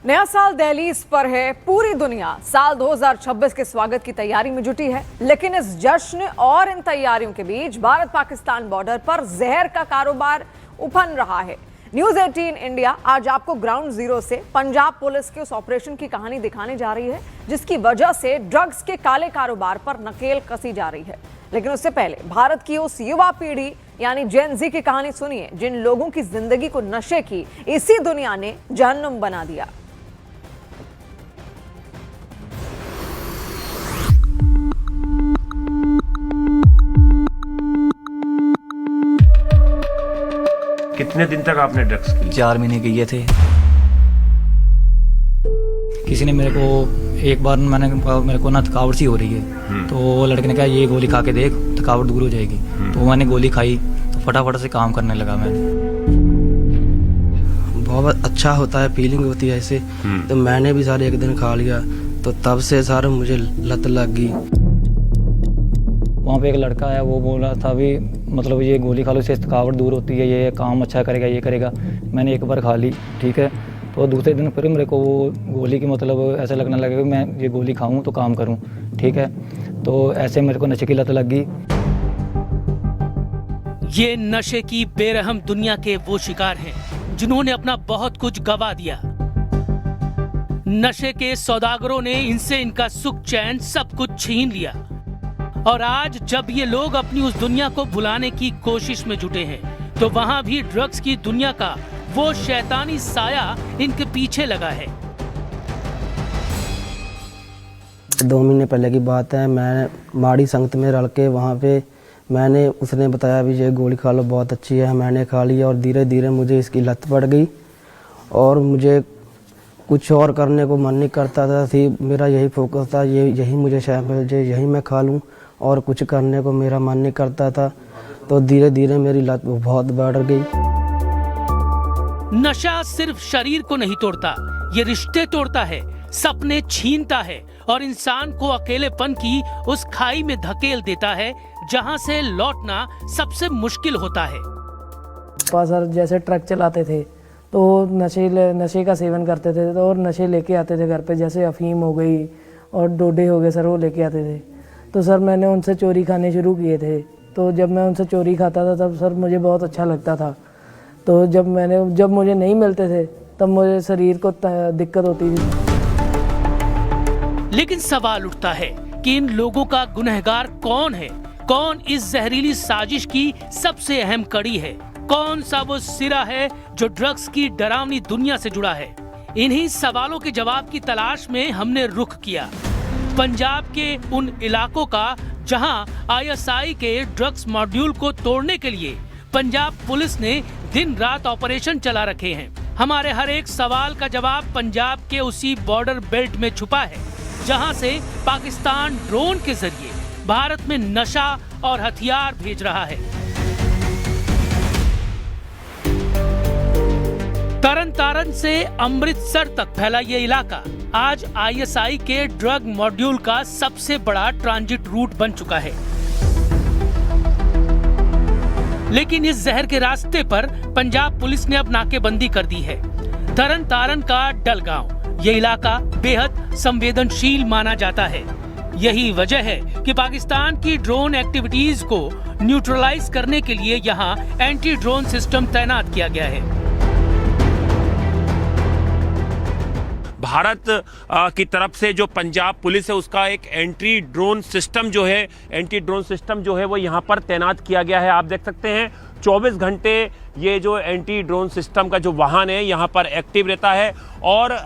नया साल दहलीज पर है। पूरी दुनिया साल 2026 के स्वागत की तैयारी में जुटी है, लेकिन इस जश्न और इन तैयारियों के बीच भारत पाकिस्तान बॉर्डर पर जहर का कारोबार उफन रहा है। न्यूज़ 18 इंडिया आज आपको ग्राउंड जीरो से पंजाब पुलिस के उस ऑपरेशन की कहानी दिखाने जा रही है, जिसकी वजह से ड्रग्स के काले कारोबार पर नकेल कसी जा रही है। लेकिन उससे पहले भारत की उस युवा पीढ़ी यानी जेन ज़ी की कहानी सुनिए, जिन लोगों की जिंदगी को नशे की इसी दुनिया ने जहन्नुम बना दिया। कितने दिन तक आपने ड्रग्स की? 4 महीने किए थे। किसी ने मेरे को एक बार मेरे को ना थकावट सी हो रही है, तो वो लड़के ने कहा ये गोली खा के देख, थकावट दूर हो जाएगी। तो मैंने गोली खाई तो फटाफट से काम करने लगा मैं। बहुत अच्छा होता है, फीलिंग होती है ऐसे। तो मैंने भी सारे एक दिन खा लिया, तो तब से सारा मुझे लत लग गई। वहाँ पे एक लड़का है, वो बोल रहा था भी मतलब ये गोली खा लो, इससे थकावट दूर होती है, ये काम अच्छा करेगा, ये करेगा। मैंने एक बार खा ली, ठीक है, तो दूसरे दिन फिर मेरे को वो गोली की मतलब ऐसा लगने लगा कि मैं ये गोली खाऊं तो काम करूं, ठीक है। तो ऐसे मेरे को नशे की लत लग गई। ये नशे की बेरहम दुनिया के वो शिकार हैं जिन्होंने अपना बहुत कुछ गवा दिया। नशे के सौदागरों ने इनसे इनका सुख चैन सब कुछ छीन लिया, और आज जब ये लोग अपनी उस दुनिया को भुलाने की कोशिश में जुटे हैं, तो वहां भी ड्रग्स की दुनिया का वो शैतानी साया इनके पीछे लगा है। 2 महीने पहले की बात है, मैं माड़ी संगत में रल के वहाँ पे उसने बताया भी ये गोली खा लो, बहुत अच्छी है। मैंने खा लिया और धीरे धीरे मुझे इसकी लत पड़ गई और मुझे कुछ और करने को मन नहीं करता था। मेरा यही फोकस था, यही मुझे शायद मिल जाए, यही मैं खा लूँ, और कुछ करने को मेरा मन नहीं करता था। तो धीरे धीरे मेरी लत बहुत बढ़ गई। नशा सिर्फ शरीर को नहीं तोड़ता, ये रिश्ते तोड़ता है, सपने छीनता है और इंसान को अकेलेपन की उस खाई में धकेल देता है जहां से लौटना सबसे मुश्किल होता है। सर जैसे ट्रक चलाते थे तो नशे का सेवन करते थे, तो और नशे लेके आते थे घर पे, जैसे अफीम हो गई और डोडे हो गए सर, वो लेके आते थे। तो सर मैंने उनसे चोरी खाने शुरू किए थे। तो जब मैं उनसे चोरी खाता था तब सर मुझे बहुत अच्छा लगता था। तो जब मुझे नहीं मिलते थे तब मुझे शरीर को दिक्कत होती थी। लेकिन सवाल उठता है कि इन लोगों का गुनहगार कौन है? कौन इस जहरीली साजिश की सबसे अहम कड़ी है? कौन सा वो सिरा है जो ड्रग्स की डरावनी दुनिया से जुड़ा है? इन्हीं सवालों के जवाब की तलाश में हमने रुख किया पंजाब के उन इलाकों का जहां आईएसआई के ड्रग्स मॉड्यूल को तोड़ने के लिए पंजाब पुलिस ने दिन रात ऑपरेशन चला रखे हैं। हमारे हर एक सवाल का जवाब पंजाब के उसी बॉर्डर बेल्ट में छुपा है, जहां से पाकिस्तान ड्रोन के जरिए भारत में नशा और हथियार भेज रहा है। तरन तारन से अमृतसर तक फैला ये इलाका आज आईएसआई के ड्रग मॉड्यूल का सबसे बड़ा ट्रांजिट रूट बन चुका है। लेकिन इस जहर के रास्ते पर पंजाब पुलिस ने अब नाकेबंदी कर दी है। तरन तारन का डलगांव ये इलाका बेहद संवेदनशील माना जाता है। यही वजह है कि पाकिस्तान की ड्रोन एक्टिविटीज को न्यूट्रलाइज करने के लिए यहाँ एंटी ड्रोन सिस्टम तैनात किया गया है। भारत की तरफ से जो पंजाब पुलिस है उसका एक एंटी ड्रोन सिस्टम जो है वो यहाँ पर तैनात किया गया है। आप देख सकते हैं 24 घंटे ये जो एंटी ड्रोन सिस्टम का जो वाहन है यहाँ पर एक्टिव रहता है, और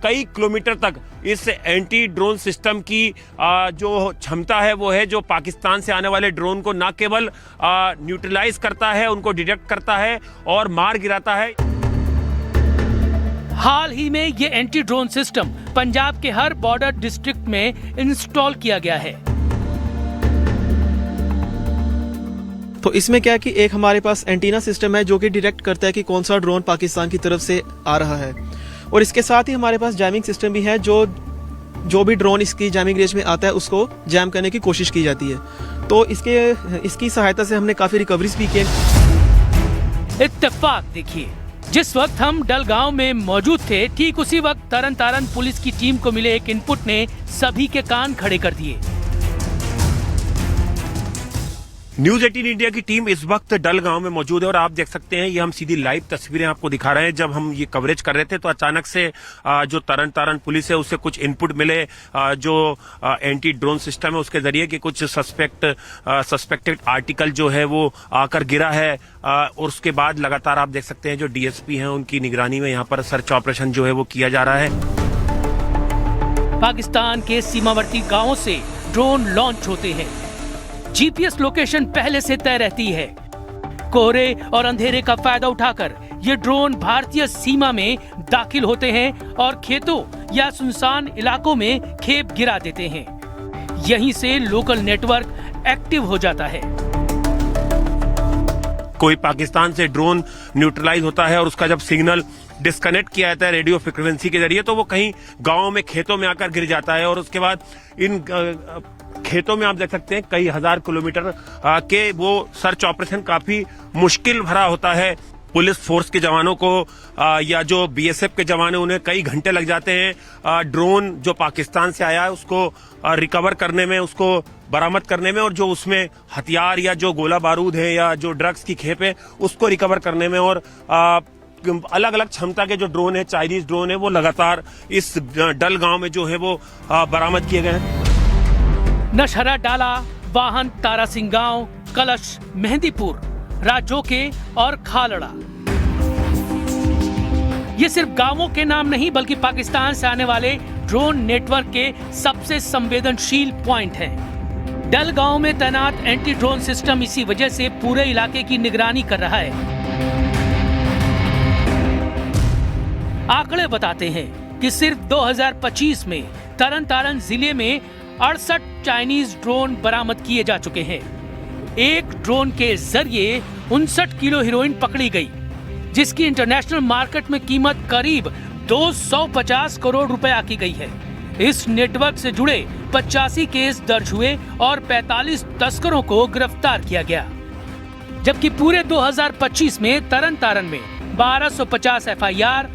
कई किलोमीटर तक इस एंटी ड्रोन सिस्टम की जो क्षमता है वो है जो पाकिस्तान से आने वाले ड्रोन को न केवल न्यूट्रलाइज करता है, उनको डिटेक्ट करता है और मार गिराता है। हाल ही में ये एंटी ड्रोन सिस्टम पंजाब के हर बॉर्डर डिस्ट्रिक्ट में इंस्टॉल किया गया है। तो इसमें क्या है कि एक हमारे पास एंटीना सिस्टम है जो कि डिटेक्ट करता है कि कौन सा ड्रोन पाकिस्तान की तरफ से आ रहा है, और इसके साथ ही हमारे पास जैमिंग सिस्टम भी है। जो भी ड्रोन इसकी जैमिंग रेंज में आता है उसको जैम करने की कोशिश की जाती है। तो इसकी सहायता से हमने काफी रिकवरीज भी की। इत्तेफाक देखिए, जिस वक्त हम डलगांव में मौजूद थे, ठीक उसी वक्त तरन तारण पुलिस की टीम को मिले एक इनपुट ने सभी के कान खड़े कर दिए। न्यूज 18 इंडिया की टीम इस वक्त डल गांव में मौजूद है और आप देख सकते हैं ये हम सीधी लाइव तस्वीरें आपको दिखा रहे हैं। जब हम ये कवरेज कर रहे थे तो अचानक से जो तरन तारण पुलिस है उससे कुछ इनपुट मिले, जो एंटी ड्रोन सिस्टम है उसके जरिए कि कुछ सस्पेक्टेड आर्टिकल जो है वो आकर गिरा है। और उसके बाद लगातार आप देख सकते हैं जो डीएसपी हैं उनकी निगरानी में यहाँ पर सर्च ऑपरेशन जो है वो किया जा रहा है। पाकिस्तान के सीमावर्ती गांवों से ड्रोन लॉन्च होते हैं। जीपीएस लोकेशन पहले से तय रहती है। कोहरे और अंधेरे का फायदा उठाकर ये ड्रोन भारतीय सीमा में दाखिल होते हैं और खेतों या सुनसान इलाकों में खेप गिरा देते हैं। यहीं से लोकल नेटवर्क एक्टिव हो जाता है। कोई पाकिस्तान से ड्रोन न्यूट्रलाइज होता है और उसका जब सिग्नल डिस्कनेक्ट किया जाता है रेडियो फ्रिक्वेंसी के जरिए तो वो कहीं गांव में खेतों में आकर गिर जाता है और उसके बाद इन खेतों में आप देख सकते हैं कई हजार किलोमीटर के वो सर्च ऑपरेशन काफी मुश्किल भरा होता है। पुलिस फोर्स के जवानों को या जो बीएसएफ के जवान हैं उन्हें कई घंटे लग जाते हैं ड्रोन जो पाकिस्तान से आया है उसको रिकवर करने में, उसको बरामद करने में और जो उसमें हथियार या जो गोला बारूद है या जो ड्रग्स की खेप है उसको रिकवर करने में। और अलग अलग क्षमता के जो ड्रोन है, चाइनीज ड्रोन है, वो लगातार इस डल गांव में जो है वो बरामद किए गए हैं। नशहरा डाला, वाहन, तारा सिंह गांव, कलश, मेहंदीपुर, राजोके और खालड़ा, ये सिर्फ गांवों के नाम नहीं बल्कि पाकिस्तान से आने वाले ड्रोन नेटवर्क के सबसे संवेदनशील पॉइंट हैं। डल गांव में तैनात एंटी ड्रोन सिस्टम इसी वजह से पूरे इलाके की निगरानी कर रहा है। आंकड़े बताते हैं कि सिर्फ 2025 में तरन तारण जिले में 68 चाइनीज ड्रोन बरामद किए जा चुके हैं। एक ड्रोन के जरिए 59 किलो हेरोइन पकड़ी गई, जिसकी इंटरनेशनल मार्केट में कीमत करीब 250 करोड़ रुपया की गई है। इस नेटवर्क से जुड़े 85 केस दर्ज हुए और 45 तस्करों को गिरफ्तार किया गया। जबकि पूरे 2025 में तरन तारण में 1250 एफआईआर,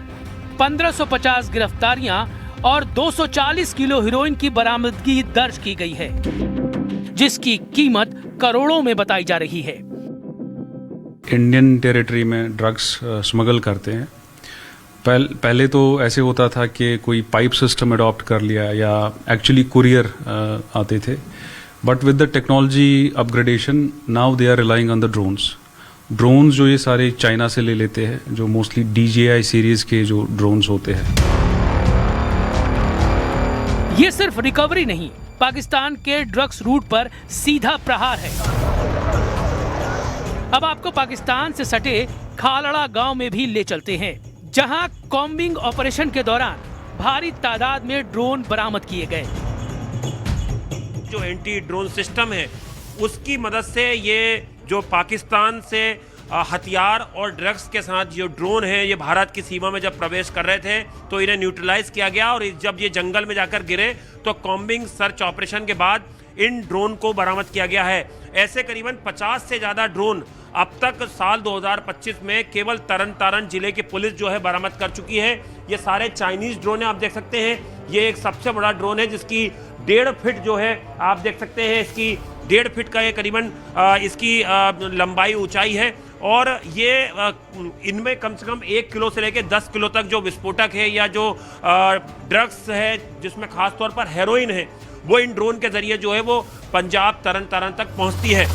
1550 गिरफ्तारियां और 240 किलो हेरोइन की बरामदगी दर्ज की गई है, जिसकी कीमत करोड़ों में बताई जा रही है। इंडियन टेरिटरी में ड्रग्स स्मगल करते हैं। पहले तो ऐसे होता था कि कोई पाइप सिस्टम अडॉप्ट कर लिया या एक्चुअली कुरियर आते थे, but with the technology upgradation now they are relying on the drones जो ये सारे चाइना से ले लेते हैं, जो मोस्टली DJI सीरीज के जो ड्रोन्स होते हैं। ये सिर्फ रिकवरी नहीं, पाकिस्तान के ड्रग्स रूट पर सीधा प्रहार है। अब आपको पाकिस्तान से सटे खालड़ा गांव में भी ले चलते हैं, जहां कॉम्बिंग ऑपरेशन के दौरान भारी तादाद में ड्रोन बरामद किए गए। जो एंटी ड्रोन सिस्टम है उसकी मदद से ये जो पाकिस्तान से हथियार और ड्रग्स के साथ जो ड्रोन है ये भारत की सीमा में जब प्रवेश कर रहे थे तो इन्हें न्यूट्रलाइज किया गया और जब ये जंगल में जाकर गिरे तो कॉम्बिंग सर्च ऑपरेशन के बाद इन ड्रोन को बरामद किया गया है। ऐसे करीबन 50 से ज़्यादा ड्रोन अब तक साल 2025 में केवल तरन तारण जिले की पुलिस जो है बरामद कर चुकी है। ये सारे चाइनीज ड्रोन है, आप देख सकते हैं। ये एक सबसे बड़ा ड्रोन है जिसकी 1.5 फीट जो है आप देख सकते हैं, इसकी 1.5 फीट का ये करीबन इसकी लंबाई ऊंचाई है और ये इनमें कम से कम 1 किलो से लेकर 10 किलो तक जो विस्फोटक है या जो ड्रग्स है जिसमें खास तौर पर हेरोइन है वो इन ड्रोन के जरिए जो है वो पंजाब तरन तारण तक पहुंचती है।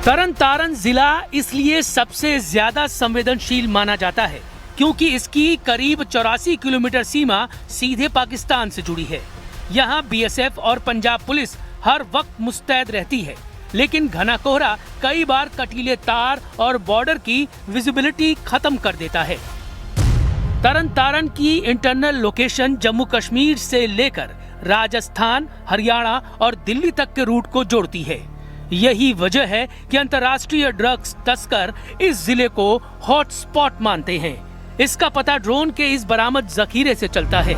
तरन तारण जिला इसलिए सबसे ज्यादा संवेदनशील माना जाता है क्योंकि इसकी करीब 84 किलोमीटर सीमा सीधे पाकिस्तान से जुड़ी है। यहाँ बीएसएफ और पंजाब पुलिस हर वक्त मुस्तैद रहती है, लेकिन घना कोहरा कई बार कटीले तार और बॉर्डर की विजिबिलिटी खत्म कर देता है। तरन तारण की इंटरनल लोकेशन जम्मू कश्मीर से लेकर राजस्थान, हरियाणा और दिल्ली तक के रूट को जोड़ती है। यही वजह है कि अंतर्राष्ट्रीय ड्रग्स तस्कर इस जिले को हॉटस्पॉट मानते हैं। इसका पता ड्रोन के इस बरामद जखीरे से चलता है।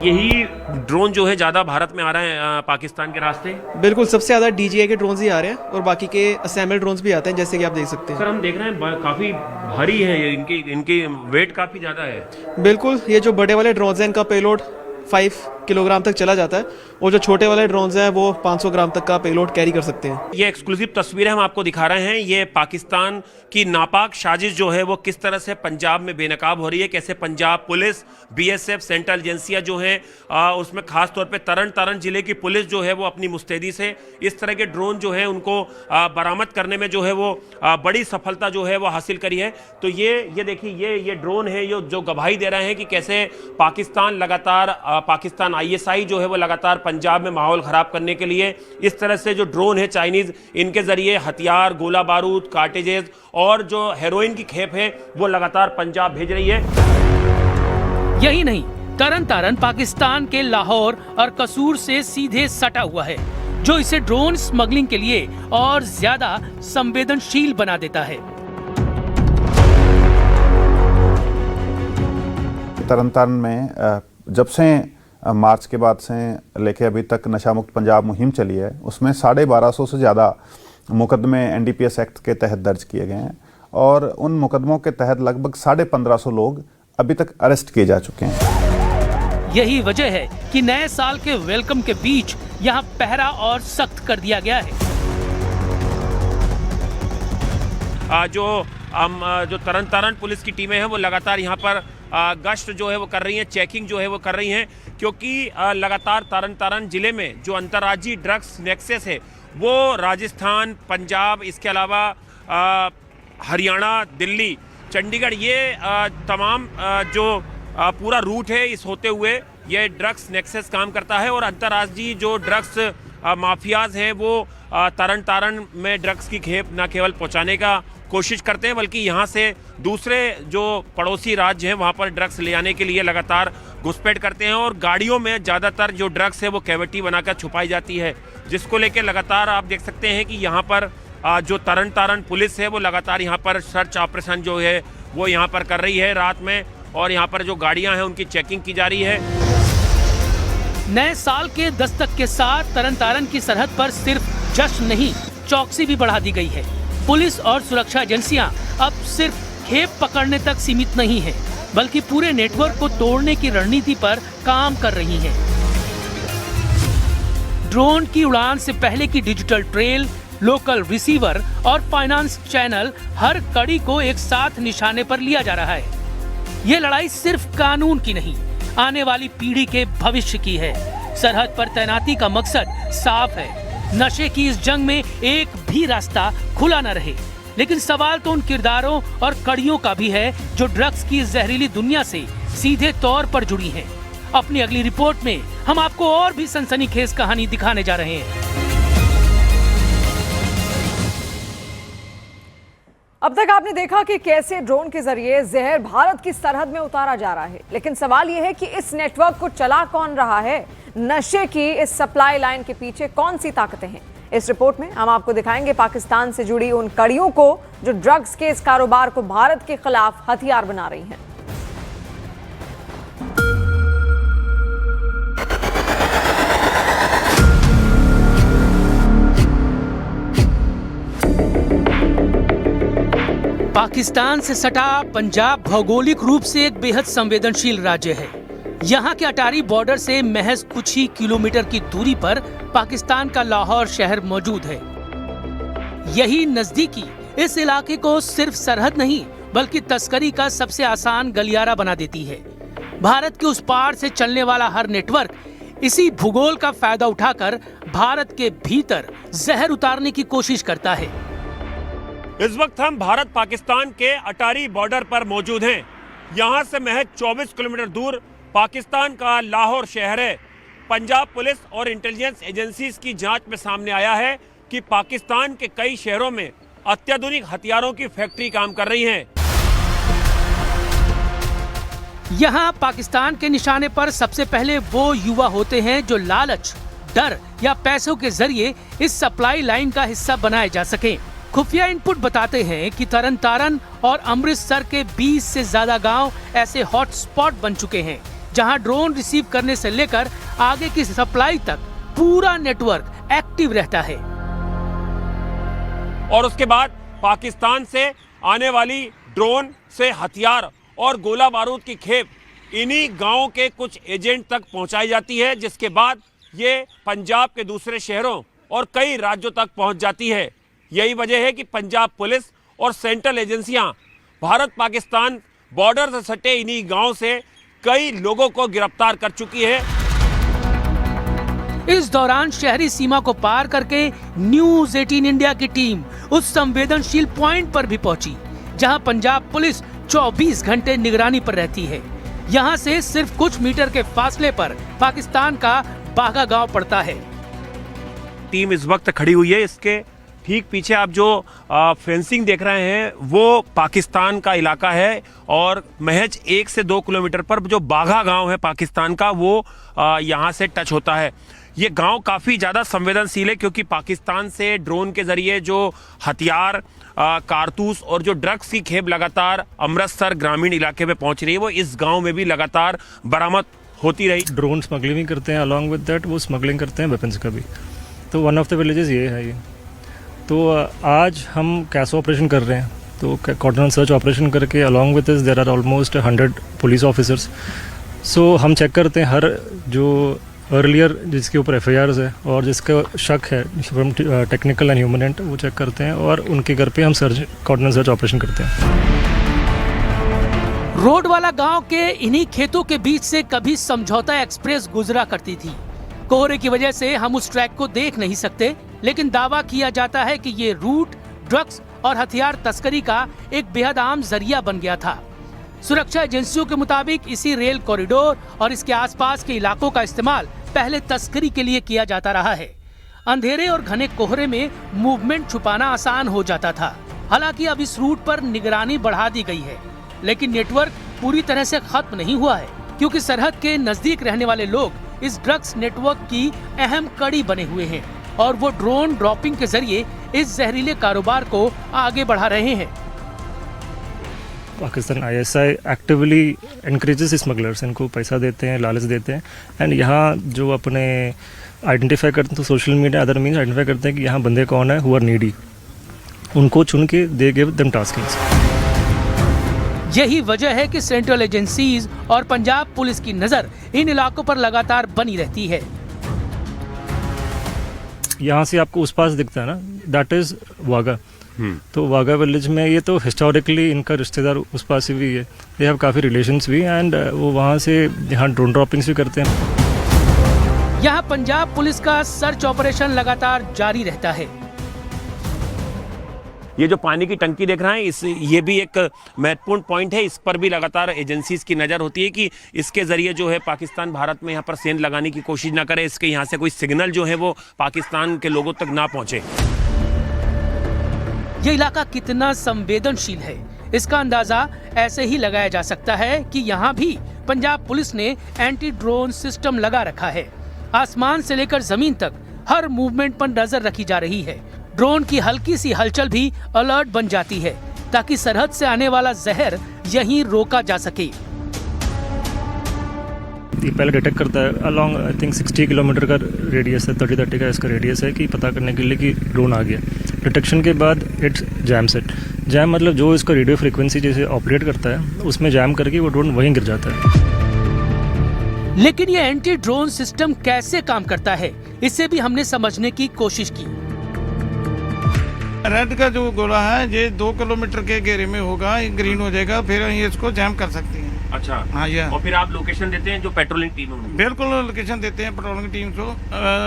यही ड्रोन जो है ज्यादा भारत में आ रहा है पाकिस्तान के रास्ते। बिल्कुल, सबसे ज़्यादा DJI के ड्रोन्स ही आ रहे हैं और बाकी के असेंबल ड्रोन्स भी आते हैं, जैसे कि आप देख सकते हैं। सर हम देख रहे हैं काफी भारी है ये, इनकी वेट काफी ज्यादा है। बिल्कुल, ये जो बड़े वाले ड्रोन्स हैं इनका पेलोड 5 किलोग्राम तक चला जाता है और जो छोटे वाले ड्रोन्स हैं वो 500 ग्राम तक का पेलोड कैरी कर सकते हैं। ये एक्सक्लूसिव तस्वीरें हम आपको दिखा रहे हैं। ये पाकिस्तान की नापाक साजिश जो है वो किस तरह से पंजाब में बेनकाब हो रही है, कैसे पंजाब पुलिस, BSF, सेंट्रल एजेंसियां जो हैं उसमें खास तौर पे तरन जिले की पुलिस जो है वो अपनी मुस्तैदी से इस तरह के ड्रोन जो है उनको बरामद करने में जो है वो बड़ी सफलता जो है वो हासिल करी है। तो ये देखिए ये ड्रोन है जो गवाही दे रहे हैं कि कैसे पाकिस्तान लगातार पाकिस्तान ISI जो है वो लगातार पंजाब में माहौल खराब करने के लिए इस तरह से जो ड्रोन है चाइनीज, इनके जरिए हथियार, गोला बारूद, कार्टेजेस और जो हेरोइन की खेप है वो लगातार पंजाब भेज रही है। यही नहीं, तरन तारन पाकिस्तान के लाहौर और कसूर से सीधे सटा हुआ है, जो इसे ड्रोन स्मगलिंग के लिए और ज्यादा संवेदनशील बना देता है। तरन तारन में जब से मार्च के बाद से लेके अभी तक नशा मुक्त पंजाब मुहिम चली है, उसमें 1250 से ज़्यादा मुकदमे NDPS एक्ट के तहत दर्ज किए गए हैं और उन मुकदमों के तहत लगभग 1550 लोग अभी तक अरेस्ट किए जा चुके हैं। यही वजह है कि नए साल के वेलकम के बीच यहाँ पहरा और सख्त कर दिया गया है। जो तरन तारन पुलिस की टीमें हैं वो लगातार यहाँ पर गश्त जो है वो कर रही हैं, चेकिंग जो है वो कर रही हैं, क्योंकि लगातार तरन तारन जिले में जो अंतर्राज्यीय ड्रग्स नेक्सस है वो राजस्थान, पंजाब, इसके अलावा हरियाणा, दिल्ली, चंडीगढ़, ये तमाम जो पूरा रूट है इस होते हुए ये ड्रग्स नेक्सस काम करता है और अंतर्राज्यीय जो ड्रग्स माफियाज हैं वो तरन तारन में ड्रग्स की खेप न केवल पहुंचाने का कोशिश करते हैं बल्कि यहाँ से दूसरे जो पड़ोसी राज्य हैं वहाँ पर ड्रग्स ले आने के लिए लगातार घुसपैठ करते हैं और गाड़ियों में ज़्यादातर जो ड्रग्स है वो कैविटी बनाकर छुपाई जाती है, जिसको लेकर लगातार आप देख सकते हैं कि यहाँ पर जो तरन तारन पुलिस है वो लगातार यहाँ पर सर्च ऑपरेशन जो है वो यहाँ पर कर रही है रात में और यहाँ पर जो गाड़ियाँ हैं उनकी चेकिंग की जा रही है। नए साल के दस्तक के साथ तरन तारन की सरहद पर सिर्फ जश्न नहीं, चौकसी भी बढ़ा दी गई है। पुलिस और सुरक्षा एजेंसियां अब सिर्फ खेप पकड़ने तक सीमित नहीं है, बल्कि पूरे नेटवर्क को तोड़ने की रणनीति पर काम कर रही हैं। ड्रोन की उड़ान से पहले की डिजिटल ट्रेल, लोकल रिसीवर और फाइनेंस चैनल, हर कड़ी को एक साथ निशाने पर लिया जा रहा है। ये लड़ाई सिर्फ कानून की नहीं, आने वाली पीढ़ी के भविष्य की है। सरहद पर तैनाती का मकसद साफ है, नशे की इस जंग में एक भी रास्ता खुला न रहे। लेकिन सवाल तो उन किरदारों और कड़ियों का भी है जो ड्रग्स की जहरीली दुनिया से सीधे तौर पर जुड़ी हैं। अपनी अगली रिपोर्ट में हम आपको और भी सनसनीखेज कहानी दिखाने जा रहे हैं। अब तक आपने देखा कि कैसे ड्रोन के जरिए जहर भारत की सरहद में उतारा जा रहा है, लेकिन सवाल यह है कि इस नेटवर्क को चला कौन रहा है? नशे की इस सप्लाई लाइन के पीछे कौन सी ताकतें हैं? इस रिपोर्ट में हम आपको दिखाएंगे पाकिस्तान से जुड़ी उन कड़ियों को जो ड्रग्स के इस कारोबार को भारत के खिलाफ हथियार बना रही हैं। पाकिस्तान से सटा पंजाब भौगोलिक रूप से एक बेहद संवेदनशील राज्य है। यहाँ के अटारी बॉर्डर से महज कुछ ही किलोमीटर की दूरी पर पाकिस्तान का लाहौर शहर मौजूद है। यही नजदीकी इस इलाके को सिर्फ सरहद नहीं बल्कि तस्करी का सबसे आसान गलियारा बना देती है। भारत के उस पार से चलने वाला हर नेटवर्क इसी भूगोल का फायदा उठाकर भारत के भीतर जहर उतारने की कोशिश करता है। इस वक्त हम भारत पाकिस्तान के अटारी बॉर्डर पर मौजूद हैं। यहाँ से महज 24 किलोमीटर दूर पाकिस्तान का लाहौर शहर है। पंजाब पुलिस और इंटेलिजेंस एजेंसीज की जांच में सामने आया है कि पाकिस्तान के कई शहरों में अत्याधुनिक हथियारों की फैक्ट्री काम कर रही है। यहाँ पाकिस्तान के निशाने पर सबसे पहले वो युवा होते हैं जो लालच, डर या पैसों के जरिए इस सप्लाई लाइन का हिस्सा बनाए जा सके। खुफिया इनपुट बताते हैं कि तरन तारन और अमृतसर के 20 से ज्यादा गांव ऐसे हॉट स्पॉट बन चुके हैं जहां ड्रोन रिसीव करने से लेकर आगे की सप्लाई तक पूरा नेटवर्क एक्टिव रहता है। और उसके बाद पाकिस्तान से आने वाली ड्रोन से हथियार और गोला बारूद की खेप इन्हीं गांवों के कुछ एजेंट तक पहुंचाई जाती है, जिसके बाद ये पंजाब के दूसरे शहरों और कई राज्यों तक पहुंच जाती है। यही वजह है कि पंजाब पुलिस और सेंट्रल एजेंसियां भारत पाकिस्तान बॉर्डर से सटे इन्हीं गांवों से कई लोगों को गिरफ्तार कर चुकी है। इस दौरान शहरी सीमा को पार करके न्यूज़ 18 इंडिया की टीम उस संवेदनशील पॉइंट पर भी पहुंची, जहां पंजाब पुलिस 24 घंटे निगरानी पर रहती है। यहां से सिर्फ कुछ मीटर के फासले पर पाकिस्तान का बाघा गांव पड़ता है। टीम इस वक्त खड़ी हुई है, इसके ठीक पीछे आप जो फेंसिंग देख रहे हैं वो पाकिस्तान का इलाका है और महज 1 से 2 किलोमीटर पर जो बाघा गांव है पाकिस्तान का वो यहां से टच होता है। ये गांव काफ़ी ज़्यादा संवेदनशील है क्योंकि पाकिस्तान से ड्रोन के ज़रिए जो हथियार, कारतूस और जो ड्रग्स की खेप लगातार अमृतसर ग्रामीण इलाके में पहुंच रही है, वो इस गांव में भी लगातार बरामद होती रही। ड्रोन स्मगलिंग भी करते हैं, अलॉन्ग विद दैट वो स्मगलिंग करते हैं वेपन्स का भी। तो वन ऑफ द विलेजेस ये है ये। तो आज हम कैसो ऑपरेशन कर रहे हैं, तो कॉर्डन सर्च ऑपरेशन करके along with this there are almost 100 police officers. So हम चेक करते हैं हर जो अर्लियर जिसके ऊपर FIRs है और जिसका शक है फ्रॉम टेक्निकल एंड ह्यूमन, वो चेक करते हैं और उनके घर पे हम कॉर्डन सर्च ऑपरेशन करते हैं। रोड वाला गांव के इन्हीं खेतों के बीच से कभी समझौता एक्सप्रेस गुजरा करती थी। कोहरे की वजह से हम उस ट्रैक को देख नहीं सकते, लेकिन दावा किया जाता है कि ये रूट ड्रग्स और हथियार तस्करी का एक बेहद आम जरिया बन गया था। सुरक्षा एजेंसियों के मुताबिक इसी रेल कॉरिडोर और इसके आसपास के इलाकों का इस्तेमाल पहले तस्करी के लिए किया जाता रहा है। अंधेरे और घने कोहरे में मूवमेंट छुपाना आसान हो जाता था। हालांकि अब इस रूट पर निगरानी बढ़ा दी गई है, लेकिन नेटवर्क पूरी तरह से खत्म नहीं हुआ है, क्योंकि सरहद के नजदीक रहने वाले लोग इस ड्रग्स नेटवर्क की अहम कड़ी बने हुए हैं और वो ड्रोन ड्रॉपिंग के जरिए इस जहरीले कारोबार को आगे बढ़ा रहे हैं। Pakistan ISI actively encourages smugglers, इनको पैसा देते हैं, लालच देते हैं। एंड यहाँ जो अपने आइडेंटिफाई करते हैं, तो social media other means identify करते हैं कि यहाँ बंदे कौन है हु आर नीडी, उनको चुन के दे गिव देम टास्किंग्स। यही वजह है कि सेंट्रल एजेंसीज और पंजाब पुलिस की नजर इन इलाकों पर लगातार बनी रहती है। यहाँ से आपको उस पास दिखता है ना, दैट इज वागा। तो वागा विलेज में ये तो हिस्टोरिकली इनका रिश्तेदार उस पास ही भी है, दे हैव काफ़ी रिलेशंस भी, एंड वो वहाँ से यहाँ ड्रोन ड्रॉपिंग्स भी करते हैं। यहाँ पंजाब पुलिस का सर्च ऑपरेशन लगातार जारी रहता है। ये जो पानी की टंकी देख रहे हैं, ये भी एक महत्वपूर्ण पॉइंट है। इस पर भी लगातार एजेंसीज की नज़र होती है कि इसके ज़रिए जो है पाकिस्तान भारत में यहाँ पर सेंध लगाने की कोशिश ना करे, इसके यहाँ से कोई सिग्नल जो है वो पाकिस्तान के लोगों तक ना पहुँचे। ये इलाका कितना संवेदनशील है, इसका अंदाजा ऐसे ही लगाया जा सकता है कि यहाँ भी पंजाब पुलिस ने एंटी ड्रोन सिस्टम लगा रखा है। आसमान से लेकर जमीन तक हर मूवमेंट पर नजर रखी जा रही है। ड्रोन की हल्की सी हलचल भी अलर्ट बन जाती है, ताकि सरहद से आने वाला जहर यहीं रोका जा सके। ये पहले डिटेक्ट करता है अलॉन्ग आई थिंक 60 किलोमीटर का रेडियस है, 30 का इसका रेडियस है, कि पता करने के लिए कि ड्रोन आ गया। डिटेक्शन के बाद इट्स जैम सेट। जैम मतलब जो इसका रेडियो फ्रीक्वेंसी जैसे ऑपरेट करता है उसमें जैम करके वो ड्रोन वहीं गिर जाता है। लेकिन ये एंटी ड्रोन सिस्टम कैसे काम करता है, इसे भी हमने समझने की कोशिश की। रेड का जो गोला है ये 2 किलोमीटर के घेरे में होगा, ये ग्रीन हो जाएगा, फिर ये इसको जैम कर सकते हैं। अच्छा, हाँ ये। और फिर आप लोकेशन देते हैं जो पेट्रोलिंग टीम है? बिल्कुल लोकेशन देते हैं पेट्रोलिंग टीम को,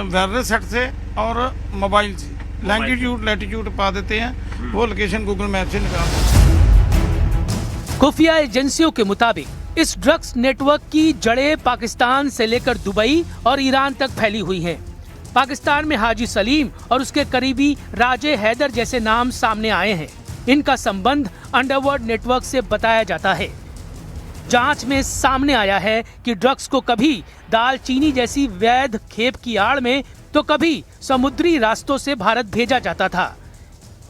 वायरलेस सेट से और मोबाइल से लैंगिट्यूड लैटिट्यूड पा देते हैं, वो लोकेशन गूगल मैप से निकाल देते हैं। खुफिया एजेंसियों के मुताबिक इस ड्रग्स नेटवर्क की जड़ें पाकिस्तान से लेकर दुबई और ईरान तक फैली हुई हैं। पाकिस्तान में हाजी सलीम और उसके करीबी राजे हैदर जैसे नाम सामने आए हैं। इनका संबंध अंडरवर्ल्ड नेटवर्क से बताया जाता है। जांच में सामने आया है कि ड्रग्स को कभी दालचीनी जैसी वैध खेप की आड़ में तो कभी समुद्री रास्तों से भारत भेजा जाता था।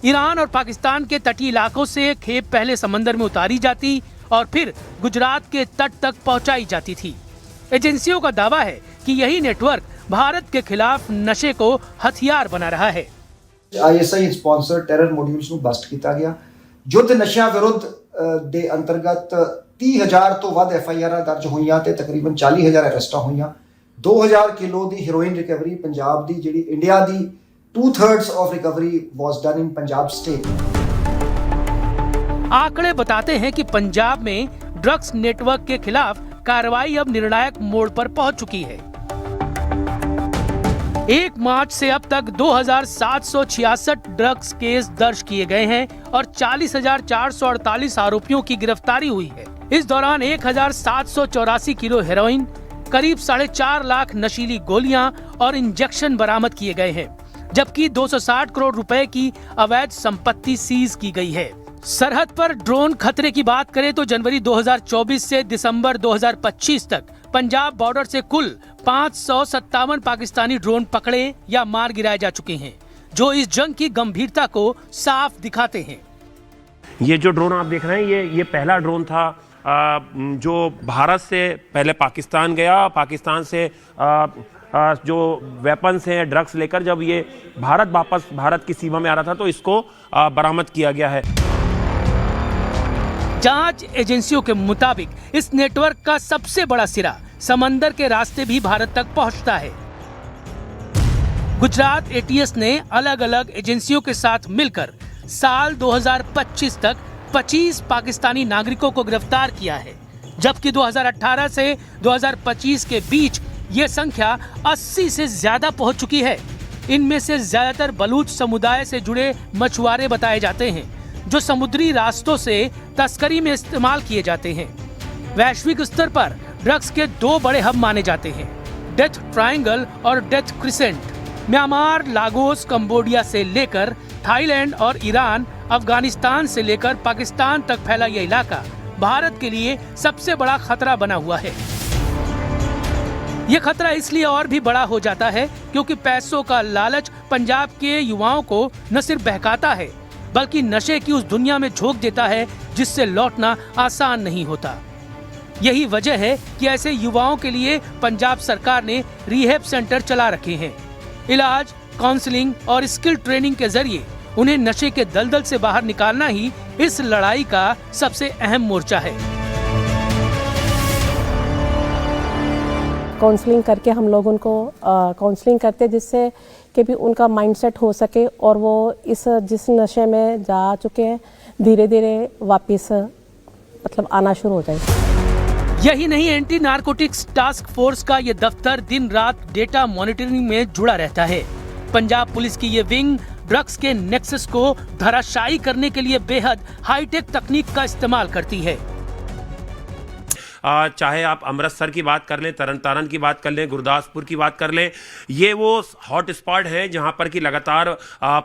ईरान और पाकिस्तान के तटीय इलाकों से खेप पहले समंदर में उतारी जाती और फिर गुजरात के तट तक पहुंचाई जाती थी। एजेंसियों का दावा है कि यही नेटवर्क भारत के खिलाफ नशे को हथियार बना रहा है। ISI स्पॉन्सर टेरर मॉड्यूल्स ਨੂੰ ਬਸਟ ਕੀਤਾ ਗਿਆ। ਯੁੱਧ ਨਸ਼ਿਆਂ ਵਿਰੁੱਧ ਦੇ ਅੰਤਰਗਤ 30,000 ਤੋਂ ਵੱਧ FIR ਦਰਜ ਹੋਈਆਂ ਤੇ ਤਕਰੀਬਨ 40,000 ਅਰੈਸਟਾਂ ਹੋਈਆਂ। 2,000 ਕਿਲੋ ਦੀ ਹੈਰੋਇਨ ਰਿਕਵਰੀ ਪੰਜਾਬ ਦੀ, ਜਿਹੜੀ India the 2/3 of recovery was done in Punjab state. आंकड़े बताते हैं कि पंजाब में ड्रग्स नेटवर्क के खिलाफ कार्रवाई अब निर्णायक मोड़ पर पहुंच चुकी है। 1 मार्च से अब तक 2,766 ड्रग्स केस दर्ज किए गए हैं और 40,448 आरोपियों की गिरफ्तारी हुई है। इस दौरान 1,784 किलो हेरोइन, करीब 4.5 लाख नशीली गोलियां और इंजेक्शन बरामद किए गए हैं, जबकि 260 करोड़ रुपए की अवैध संपत्ति सीज की गई है। सरहद पर ड्रोन खतरे की बात करें तो जनवरी 2024 से दिसंबर 2025 तक पंजाब बॉर्डर से कुल 557 पाकिस्तानी ड्रोन पकड़े या मार गिराए जा चुके हैं, जो इस जंग की गंभीरता को साफ दिखाते हैं। ये जो ड्रोन आप देख रहे हैं, ये पहला ड्रोन था जो भारत से पहले पाकिस्तान गया। पाकिस्तान से जो वेपन्स हैं, ड्रग्स लेकर जब ये वापस भारत की सीमा में आ रहा था तो इसको बरामद किया गया है। जांच एजेंसियों के मुताबिक इस नेटवर्क का सबसे बड़ा सिरा समंदर के रास्ते भी भारत तक पहुंचता है। गुजरात ATS ने अलग अलग एजेंसियों के साथ मिलकर साल 2025 तक 25 पाकिस्तानी नागरिकों को गिरफ्तार किया है, जबकि 2018 से 2025 के बीच ये संख्या 80 से ज्यादा पहुंच चुकी है। इनमें से ज्यादातर बलूच समुदाय से जुड़े मछुआरे बताए जाते हैं, जो समुद्री रास्तों से तस्करी में इस्तेमाल किए जाते हैं। वैश्विक स्तर पर ड्रग्स के 2 बड़े हब माने जाते हैं, डेथ ट्रायंगल और death crescent. Myanmar, Lagos, Cambodia से लेकर थाईलैंड और ईरान, अफगानिस्तान से लेकर पाकिस्तान तक फैला यह इलाका भारत के लिए सबसे बड़ा खतरा बना हुआ है। यह खतरा इसलिए और भी बड़ा हो जाता है क्योंकि पैसों का लालच पंजाब के युवाओं को न सिर्फ बहकाता है, बल्कि नशे की उस दुनिया में झोंक देता है जिससे लौटना आसान नहीं होता। यही वजह है कि ऐसे युवाओं के लिए पंजाब सरकार ने रिहैब सेंटर चला रखे हैं। इलाज, काउंसलिंग और स्किल ट्रेनिंग के जरिए उन्हें नशे के दलदल से बाहर निकालना ही इस लड़ाई का सबसे अहम मोर्चा है। काउंसलिंग करके हम लोग उनको काउंसलिंग करते, जिससे कि भी उनका माइंडसेट हो सके और वो जिस नशे में जा चुके हैं धीरे धीरे वापस मतलब आना शुरू हो जाए। यही नहीं, एंटी नारकोटिक्स टास्क फोर्स का ये दफ्तर दिन रात डेटा मॉनिटरिंग में जुड़ा रहता है। पंजाब पुलिस की ये विंग ड्रग्स के नेक्सस को धराशायी करने के लिए बेहद हाईटेक तकनीक का इस्तेमाल करती है। चाहे आप अमृतसर की बात कर लें, तरन तारण की बात कर लें, गुरदासपुर की बात कर लें, ये वो हॉट स्पॉट है जहां पर कि लगातार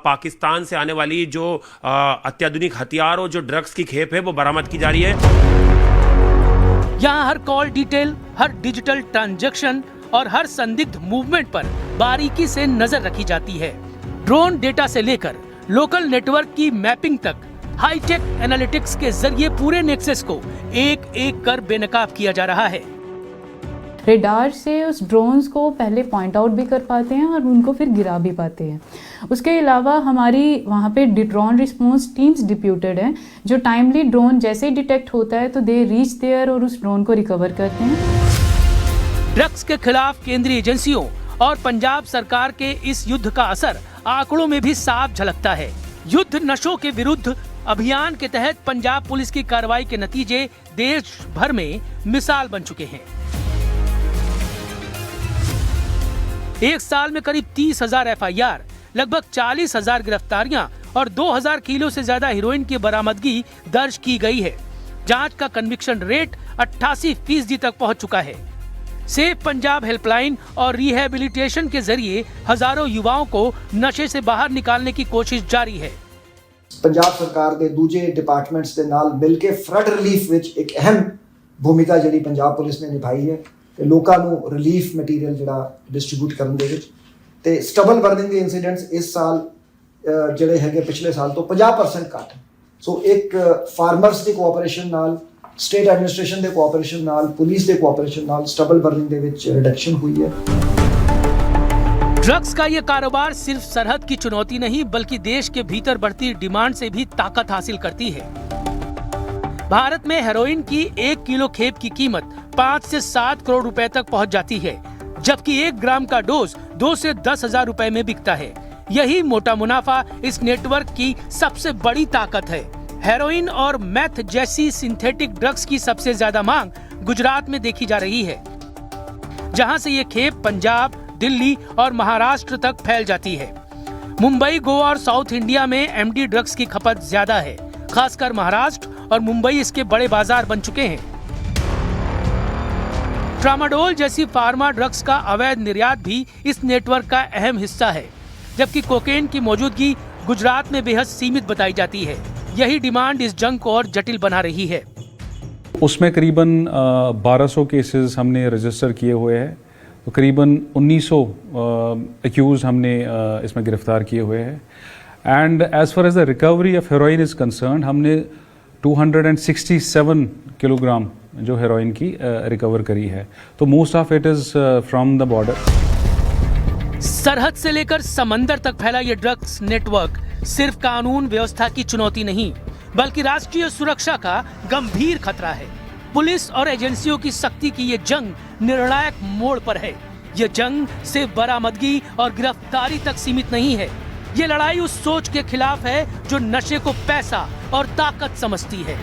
पाकिस्तान से आने वाली जो अत्याधुनिक हथियार और जो ड्रग्स की खेप है वो बरामद की जा रही है। यहाँ हर कॉल डिटेल, हर डिजिटल ट्रांजैक्शन और हर संदिग्ध मूवमेंट पर बारीकी से नजर रखी जाती है। ड्रोन डेटा से लेकर लोकल नेटवर्क की मैपिंग तक हाईटेक एनालिटिक्स के जरिए पूरे नेक्सस को एक एक कर बेनकाब किया जा रहा है। रेडार से उस ड्रोन्स को पहले पॉइंट आउट भी कर पाते हैं और उनको फिर गिरा भी पाते हैं। उसके अलावा हमारी वहाँ पे ड्रोन रिस्पॉन्स टीम्स डिप्यूटेड हैं, जो टाइमली ड्रोन जैसे ही डिटेक्ट होता है तो दे रीच देयर और उस ड्रोन को रिकवर करते हैं। ड्रग्स के खिलाफ केंद्रीय एजेंसियों और पंजाब सरकार के इस युद्ध का असर आंकड़ों में भी साफ झलकता है। युद्ध नशों के विरुद्ध अभियान के तहत पंजाब पुलिस की कार्रवाई के नतीजे देश भर में मिसाल बन चुके हैं। एक साल में करीब 30,000 FIR, लगभग 40,000 गिरफ्तारियां और 2,000 किलो से ज्यादा हेरोइन की बरामदगी दर्ज की गई है। जांच का कन्विक्शन रेट 88% तक पहुंच चुका है। सेफ पंजाब हेल्पलाइन और रिहेबिलिटेशन के जरिए हजारों युवाओं को नशे से बाहर निकालने की कोशिश जारी है। ਪੰਜਾਬ ਸਰਕਾਰ ਦੇ ਦੂਜੇ ਡਿਪਾਰਟਮੈਂਟਸ ਦੇ ਨਾਲ ਮਿਲ ਕੇ ਫਲੱਡ ਰਿਲੀਫ ਵਿੱਚ ਇੱਕ ਅਹਿਮ ਭੂਮਿਕਾ ਜਿਹੜੀ ਪੰਜਾਬ ਪੁਲਿਸ ਨੇ ਨਿਭਾਈ ਹੈ ਤੇ ਲੋਕਾਂ ਨੂੰ ਰਿਲੀਫ ਮਟੀਰੀਅਲ ਜਿਹੜਾ ਡਿਸਟ੍ਰੀਬਿਊਟ ਕਰਨ ਦੇ ਵਿੱਚ ਤੇ ਸਟਬਲ ਬਰਨਿੰਗ ਦੇ ਇਨਸੀਡੈਂਟਸ ਇਸ ਸਾਲ ਜਿਹੜੇ ਹੈਗੇ ਪਿਛਲੇ ਸਾਲ ਤੋਂ 50% ਘੱਟ। ਸੋ ਇੱਕ ਫਾਰਮਰਸ ਦੀ ਕੋਆਪਰੇਸ਼ਨ ਨਾਲ ਸਟੇਟ ਐਡਮਿਨਿਸਟ੍ਰੇਸ਼ਨ ਦੇ ਕੋਆਪਰੇਸ਼ਨ ਨਾਲ, ਪੁਲਿਸ ਦੇ ਕੋਆਪਰੇਸ਼ਨ ਨਾਲ ਸਟਬਲ ਬਰਨਿੰਗ ਦੇ ਵਿੱਚ ਰਿਡਕਸ਼ਨ ਹੋਈ ਹੈ। ड्रग्स का ये कारोबार सिर्फ सरहद की चुनौती नहीं बल्कि देश के भीतर बढ़ती डिमांड से भी ताकत हासिल करती है। भारत में हेरोइन की 1 किलो खेप की कीमत 5 से 7 करोड़ रुपए तक पहुंच जाती है, जबकि 1 ग्राम का डोज 2 से 10 हजार रुपए में बिकता है। यही मोटा मुनाफा इस नेटवर्क की सबसे बड़ी ताकत है। हेरोइन और मैथ जैसी सिंथेटिक ड्रग्स की सबसे ज्यादा मांग गुजरात में देखी जा रही है, जहां से ये खेप पंजाब, दिल्ली और महाराष्ट्र तक फैल जाती है। मुंबई, गोवा और साउथ इंडिया में एमडी ड्रग्स की खपत ज्यादा है, खासकर महाराष्ट्र और मुंबई इसके बड़े बाजार बन चुके हैं। ट्रामाडोल जैसी फार्मा ड्रग्स का अवैध निर्यात भी इस नेटवर्क का अहम हिस्सा है, जबकि कोकेन की मौजूदगी गुजरात में बेहद सीमित बताई जाती है। यही डिमांड इस जंग को और जटिल बना रही है। उसमें करीबन 1200 केसेस हमने रजिस्टर किए हुए हैं, तो करीबन 1900 एक्यूज हमने इसमें गिरफ्तार किए हुए हैं। And as far as the recovery of heroin is concern, हमने 267 किलोग्राम जो हेरोइन की रिकवर करी है, तो most of it is from the border. सरहद से लेकर समंदर तक फैला ये ड्रग्स नेटवर्क सिर्फ कानून व्यवस्था की चुनौती नहीं बल्कि राष्ट्रीय सुरक्षा का गंभीर खतरा है। पुलिस और एजेंसियों की सख्ती की ये जंग निर्णायक मोड़ पर है। ये जंग सिर्फ बरामदगी और गिरफ्तारी तक सीमित नहीं है। ये लड़ाई उस सोच के खिलाफ है जो नशे को पैसा और ताकत समझती है।